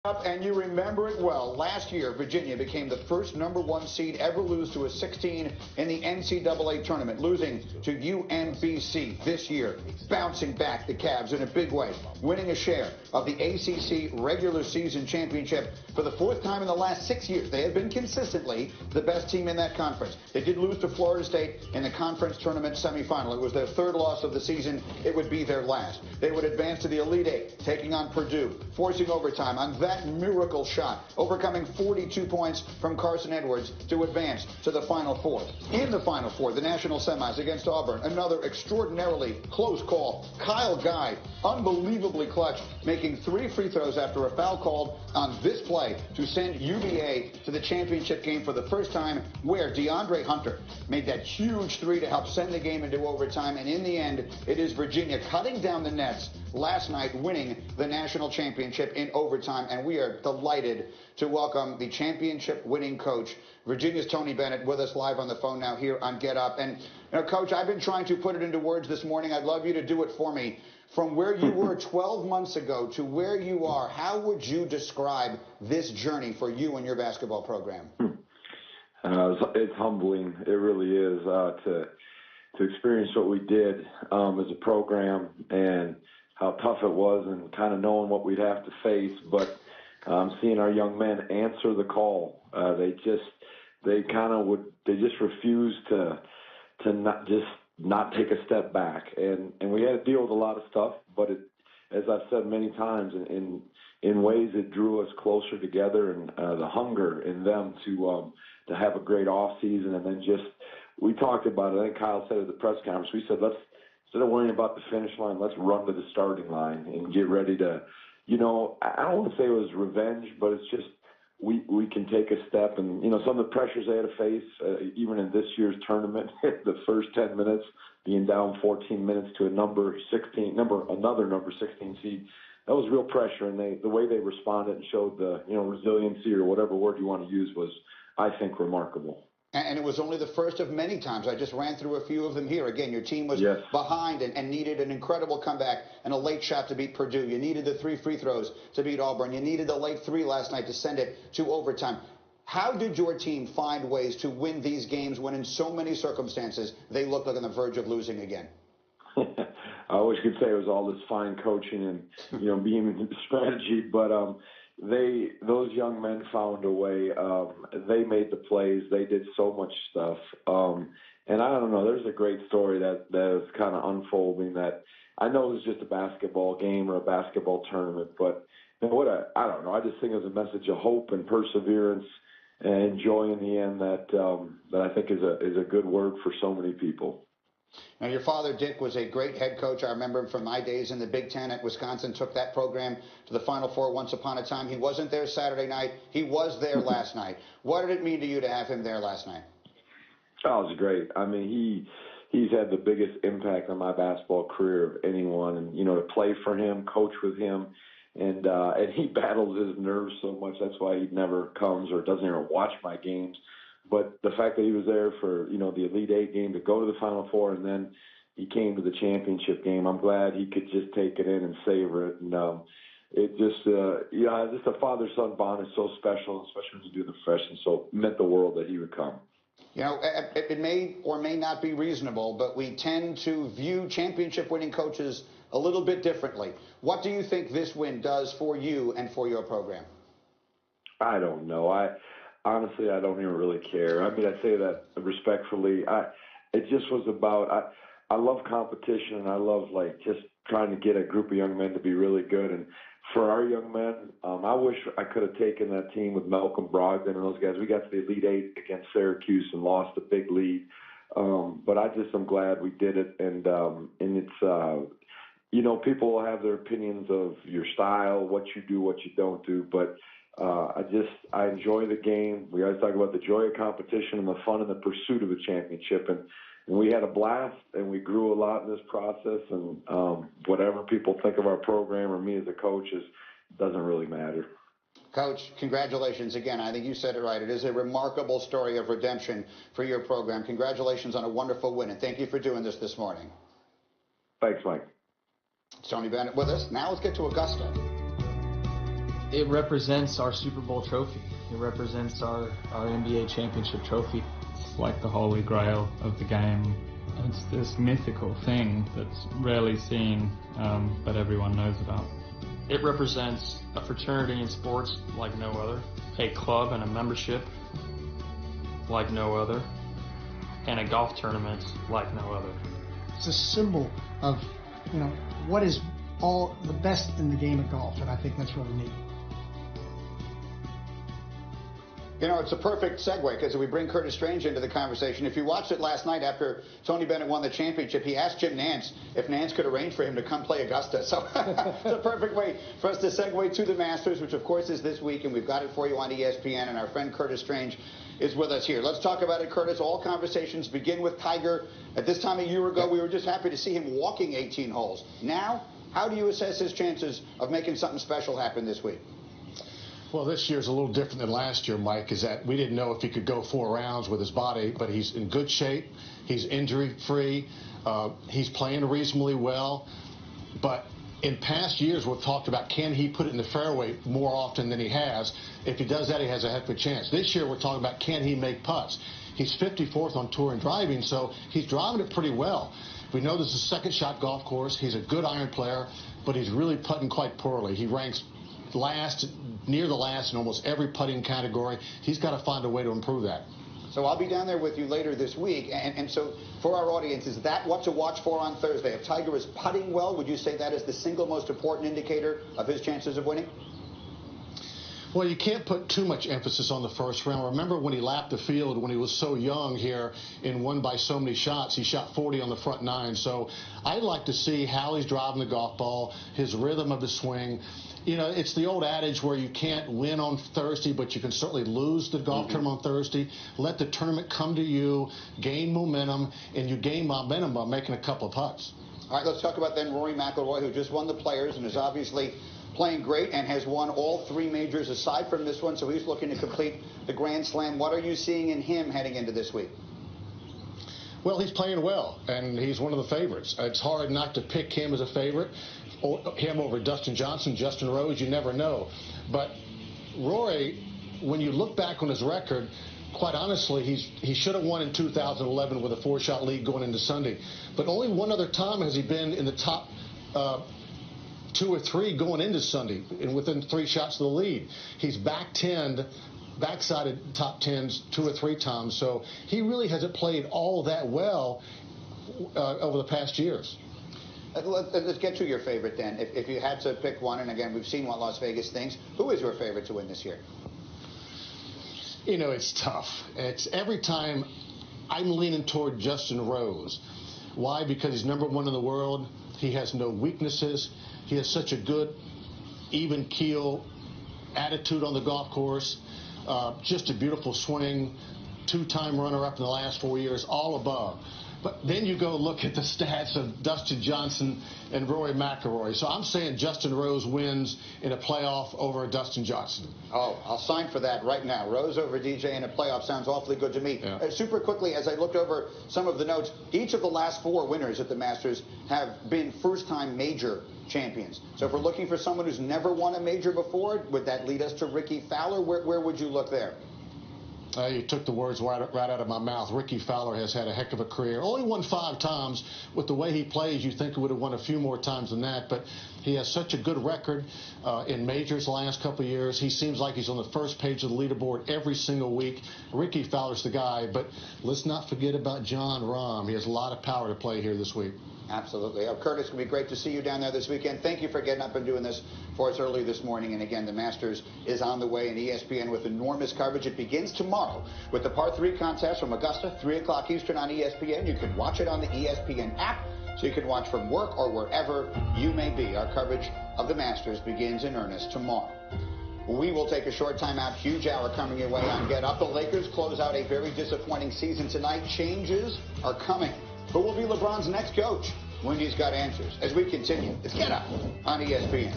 And you remember it well. Last year, Virginia became the first #1 seed ever lose to a 16 in the NCAA tournament, losing to UMBC this year. Bouncing back, the Cavs in a big way, winning a share of the ACC regular season championship for the fourth time in the last 6 years. They have been consistently the best team in that conference. They did lose to Florida State in the conference tournament semifinal. It was their third loss of the season. It would be their last. They would advance to the Elite Eight, taking on Purdue, forcing overtime on that miracle shot, overcoming 42 points from Carson Edwards to advance to the Final Four. In the Final Four, the national semis against Auburn, another extraordinarily close call. Kyle Guy, unbelievably clutch, making 3 free throws after a foul called on this play to send UVA to the championship game for the first time, where DeAndre Hunter made that huge 3 to help send the game into overtime. And in the end, it is Virginia cutting down the nets last night, winning the national championship in overtime. And we are delighted to welcome the championship winning coach, Virginia's Tony Bennett, with us live on the phone now here on Get Up. And, Coach, I've been trying to put it into words this morning. I'd love you to do it for me. From where you were 12 months ago to where you are, how would you describe this journey for you and your basketball program? It's humbling. It really is, to experience what we did as a program and how tough it was, and kind of knowing what we'd have to face. But seeing our young men answer the call, they just refused to not take a step back, and we had to deal with a lot of stuff. But as I've said many times, in ways it drew us closer together, and the hunger in them to have a great off season. And then we talked about it. I think Kyle said at the press conference, we said, instead of worrying about the finish line, let's run to the starting line and get ready to, I don't want to say it was revenge, but it's just we can take a step. And, some of the pressures they had to face, even in this year's tournament, the first 10 minutes, being down 14 minutes to another number 16 seed, that was real pressure. And the way they responded and showed the, resiliency, or whatever word you want to use, was, I think, remarkable. And it was only the first of many times. I just ran through a few of them here. Again, your team was behind and needed an incredible comeback and a late shot to beat Purdue. You needed the 3 free throws to beat Auburn. You needed the late 3 last night to send it to overtime. How did your team find ways to win these games when in so many circumstances they looked like on the verge of losing again? I wish I could say it was all this fine coaching and, being strategy, but those young men found a way. They made the plays. They did so much stuff. And I don't know, there's a great story that is kind of unfolding that I know it was just a basketball game or a basketball tournament, but I don't know. I just think it was a message of hope and perseverance and joy in the end that I think is a good word for so many people. Now, your father, Dick, was a great head coach. I remember him from my days in the Big Ten at Wisconsin, took that program to the Final Four once upon a time. He wasn't there Saturday night. He was there last night. What did it mean to you to have him there last night? Oh, it was great. I mean, he's had the biggest impact on my basketball career of anyone. And, to play for him, coach with him, and he battles his nerves so much. That's why he never comes or doesn't even watch my games. But the fact that he was there for, the Elite Eight game, to go to the Final Four, and then he came to the championship game, I'm glad he could just take it in and savor it. And it just, just a father-son bond is so special, especially when you do the profession. So it meant the world that he would come. It may or may not be reasonable, but we tend to view championship-winning coaches a little bit differently. What do you think this win does for you and for your program? I don't know. Honestly, I don't even really care. I mean, I say that respectfully. It just was about, I love competition, and I love, just trying to get a group of young men to be really good. And for our young men, I wish I could have taken that team with Malcolm Brogdon and those guys. We got to the Elite Eight against Syracuse and lost a big lead. But I'm glad we did it. And it's, people will have their opinions of your style, what you do, what you don't do. But I enjoy the game. We always talk about the joy of competition and the fun and the pursuit of a championship. And we had a blast, and we grew a lot in this process. And whatever people think of our program or me as a coach doesn't really matter. Coach, congratulations again. I think you said it right. It is a remarkable story of redemption for your program. Congratulations on a wonderful win, and thank you for doing this morning. Thanks, Mike. Tony Bennett with us. Now let's get to Augusta. It represents our Super Bowl trophy. It represents our NBA championship trophy. It's like the holy grail of the game. It's this mythical thing that's rarely seen, but everyone knows about. It represents a fraternity in sports like no other, a club and a membership like no other, and a golf tournament like no other. It's a symbol of, what is all the best in the game of golf, and I think that's really neat. It's a perfect segue because we bring Curtis Strange into the conversation. If you watched it last night after Tony Bennett won the championship, he asked Jim Nantz if Nantz could arrange for him to come play Augusta. So it's a perfect way for us to segue to the Masters, which of course is this week, and we've got it for you on ESPN, and our friend Curtis Strange is with us here. Let's talk about it, Curtis. All conversations begin with Tiger. At this time a year ago, we were just happy to see him walking 18 holes. Now, how do you assess his chances of making something special happen this week? Well, this year's a little different than last year, Mike, is that we didn't know if he could go 4 rounds with his body, but he's in good shape. He's injury-free. He's playing reasonably well. But in past years, we've talked about can he put it in the fairway more often than he has. If he does that, he has a heck of a chance. This year, we're talking about can he make putts. He's 54th on tour in driving, so he's driving it pretty well. We know this is a second-shot golf course. He's a good iron player, but he's really putting quite poorly. He ranks last, near the last in almost every putting category. He's got to find a way to improve that. So I'll be down there with you later this week. And so for our audience, is that what to watch for on Thursday? If Tiger is putting well, would you say that is the single most important indicator of his chances of winning? Well, you can't put too much emphasis on the first round. Remember when he lapped the field when he was so young here and won by so many shots, he shot 40 on the front 9. So I'd like to see how he's driving the golf ball, his rhythm of the swing. It's the old adage where you can't win on Thursday, but you can certainly lose the golf tournament on Thursday. Let the tournament come to you, gain momentum, and you gain momentum by making a couple of putts. All right, let's talk about then Rory McIlroy, who just won the Players and is obviously playing great and has won all 3 majors aside from this one, so he's looking to complete the Grand Slam. What are you seeing in him heading into this week? Well, he's playing well, and he's one of the favorites. It's hard not to pick him as a favorite, him over Dustin Johnson, Justin Rose, you never know. But Rory, when you look back on his record, quite honestly, he should have won in 2011 with a 4-shot lead going into Sunday. But only one other time has he been in the top 2 or 3 going into Sunday, and within 3 shots of the lead. He's backsided top 10s 2 or 3 times, so he really hasn't played all that well over the past years. Let's get to your favorite then. If you had to pick one, and again, we've seen what Las Vegas thinks, who is your favorite to win this year? It's tough. It's every time I'm leaning toward Justin Rose. Why? Because he's #1 in the world. He has no weaknesses. He has such a good, even keel attitude on the golf course. Just a beautiful swing. 2-time runner-up in the last 4 years, all above. But then you go look at the stats of Dustin Johnson and Rory McIlroy. So I'm saying Justin Rose wins in a playoff over Dustin Johnson. Oh, I'll sign for that right now. Rose over DJ in a playoff sounds awfully good to me. Yeah. Super quickly, as I looked over some of the notes, each of the last 4 winners at the Masters have been first-time major champions. So if we're looking for someone who's never won a major before, would that lead us to Ricky Fowler? Where would you look there? You took the words right out of my mouth. Ricky Fowler has had a heck of a career. Only won 5 times. With the way he plays, you think he would have won a few more times than that. But he has such a good record in majors the last couple of years. He seems like he's on the first page of the leaderboard every single week. Ricky Fowler's the guy. But let's not forget about Jon Rahm. He has a lot of power to play here this week. Absolutely. Curtis, it's going to be great to see you down there this weekend. Thank you for getting up and doing this for us early this morning. And again, the Masters is on the way, and ESPN with enormous coverage. It begins tomorrow with the par 3 contest from Augusta, 3 o'clock Eastern on ESPN. You can watch it on the ESPN app, so you can watch from work or wherever you may be. Our coverage of the Masters begins in earnest tomorrow. We will take a short time out. Huge hour coming your way on Get Up. The Lakers close out a very disappointing season tonight. Changes are coming. Who will be LeBron's next coach? Wendy's got answers as we continue. It's Get Up on ESPN.